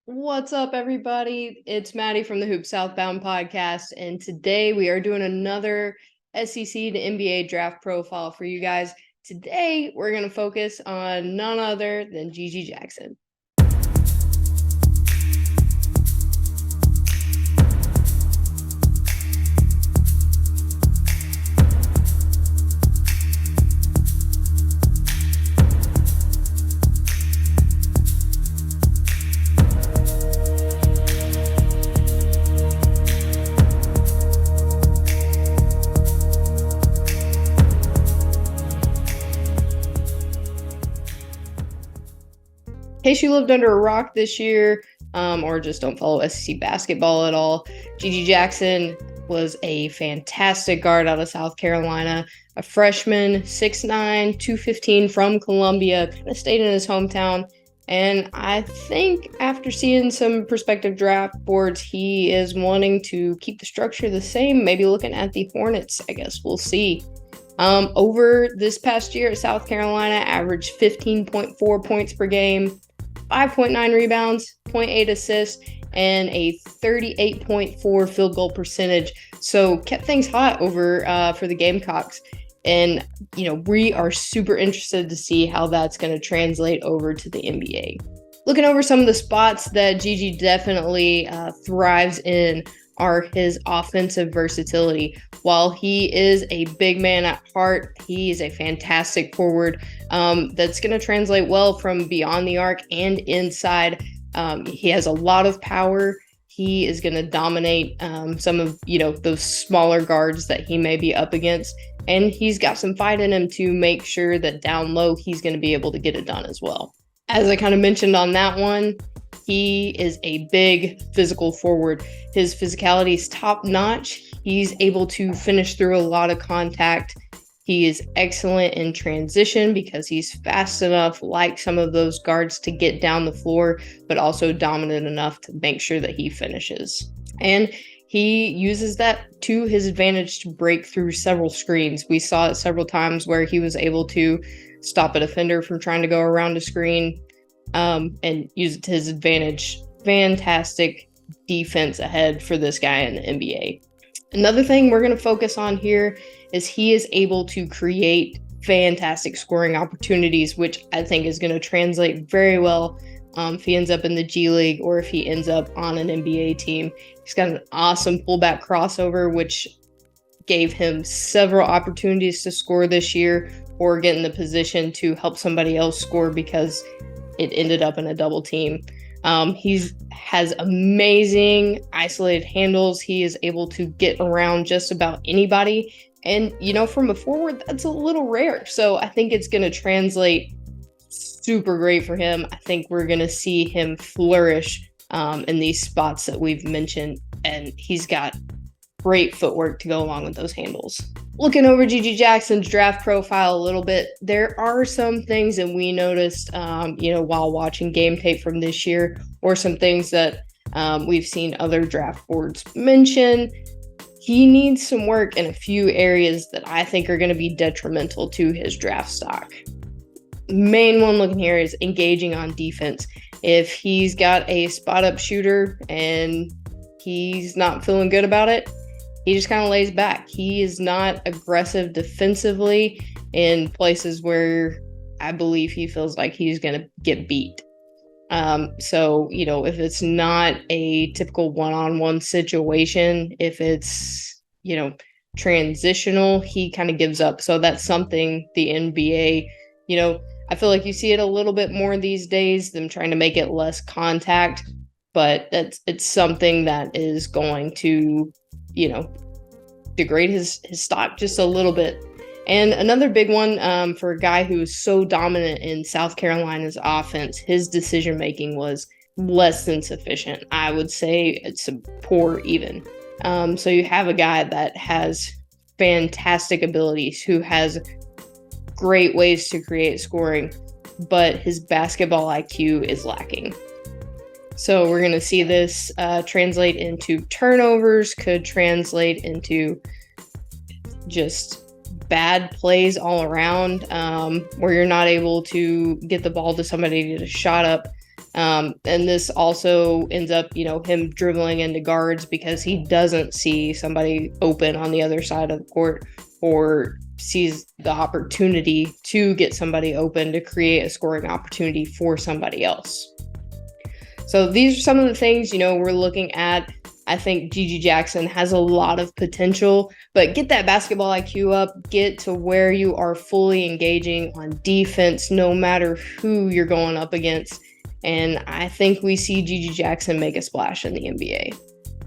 What's up, everybody? It's Maddie from the Hoop Southbound podcast, and today we are doing another SEC to NBA draft profile for you guys. Today, we're going to focus on none other than Gigi Jackson. In case you lived under a rock this year, or just don't follow SEC basketball at all, Gigi Jackson was a fantastic guard out of South Carolina, a freshman, 6'9", 215 from Columbia, kind of stayed in his hometown. And I think after seeing some prospective draft boards, he is wanting to keep the structure the same, maybe looking at the Hornets. I guess we'll see. Over this past year at South Carolina, averaged 15.4 points per game, 5.9 rebounds, 0.8 assists, and a 38.4 field goal percentage. So kept things hot over for the Gamecocks. And, we are super interested to see how that's going to translate over to the NBA. Looking over some of the spots that Gigi definitely thrives in are his offensive versatility. While he is a big man at heart, he is a fantastic forward that's going to translate well from beyond the arc and inside. He has a lot of power. He is going to dominate some of, those smaller guards that he may be up against. And he's got some fight in him to make sure that down low, he's going to be able to get it done as well. As I kind of mentioned on that one, he is a big physical forward. His physicality is top notch. He's able to finish through a lot of contact. He is excellent in transition because he's fast enough, like some of those guards, to get down the floor, but also dominant enough to make sure that he finishes. And he uses that to his advantage to break through several screens. We saw it several times where he was able to stop a defender from trying to go around a screen and use it to his advantage. Fantastic defense ahead for this guy in the NBA. Another thing we're going to focus on here is he is able to create fantastic scoring opportunities, which I think is going to translate very well if he ends up in the G League or if he ends up on an NBA team. He's got an awesome pullback crossover, which gave him several opportunities to score this year or get in the position to help somebody else score because it ended up in a double team. He has amazing isolated handles. He is able to get around just about anybody. And, from a forward, that's a little rare. So I think it's going to translate super great for him. I think we're going to see him flourish in these spots that we've mentioned. And he's got great footwork to go along with those handles. Looking over Gigi Jackson's draft profile a little bit, there are some things that we noticed, while watching game tape from this year, or some things that we've seen other draft boards mention. He needs some work in a few areas that I think are going to be detrimental to his draft stock. Main one looking here is engaging on defense. If he's got a spot-up shooter and he's not feeling good about it, he just kind of lays back. He is not aggressive defensively in places where I believe he feels like he's going to get beat. So, if it's not a typical one-on-one situation, if it's, transitional, he kind of gives up. So that's something the NBA, I feel like you see it a little bit more these days, them trying to make it less contact, but it's something that is going to, degrade his stock just a little bit. And another big one for a guy who is so dominant in South Carolina's offense, his decision-making was less than sufficient. I would say it's a poor even. So you have a guy that has fantastic abilities, who has great ways to create scoring, but his basketball IQ is lacking. So we're going to see this translate into turnovers, could translate into just bad plays all around, where you're not able to get the ball to somebody to get a shot up. And this also ends up, him dribbling into guards because he doesn't see somebody open on the other side of the court, or sees the opportunity to get somebody open to create a scoring opportunity for somebody else. So these are some of the things, we're looking at. I think Gigi Jackson has a lot of potential, but get that basketball IQ up, get to where you are fully engaging on defense, no matter who you're going up against. And I think we see Gigi Jackson make a splash in the NBA.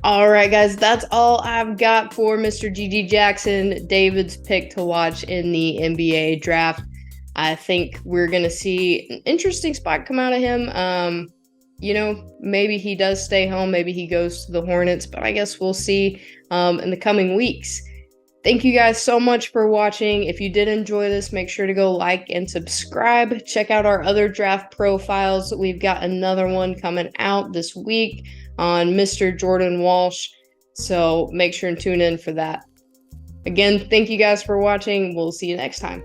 All right, guys, that's all I've got for Mr. Gigi Jackson, David's pick to watch in the NBA draft. I think we're going to see an interesting spot come out of him. Maybe he does stay home, maybe he goes to the Hornets, but I guess we'll see in the coming weeks. Thank you guys so much for watching. If you did enjoy this, make sure to go like and subscribe. Check out our other draft profiles. We've got another one coming out this week on Mr. Jordan Walsh, so make sure and tune in for that. Again, thank you guys for watching. We'll see you next time.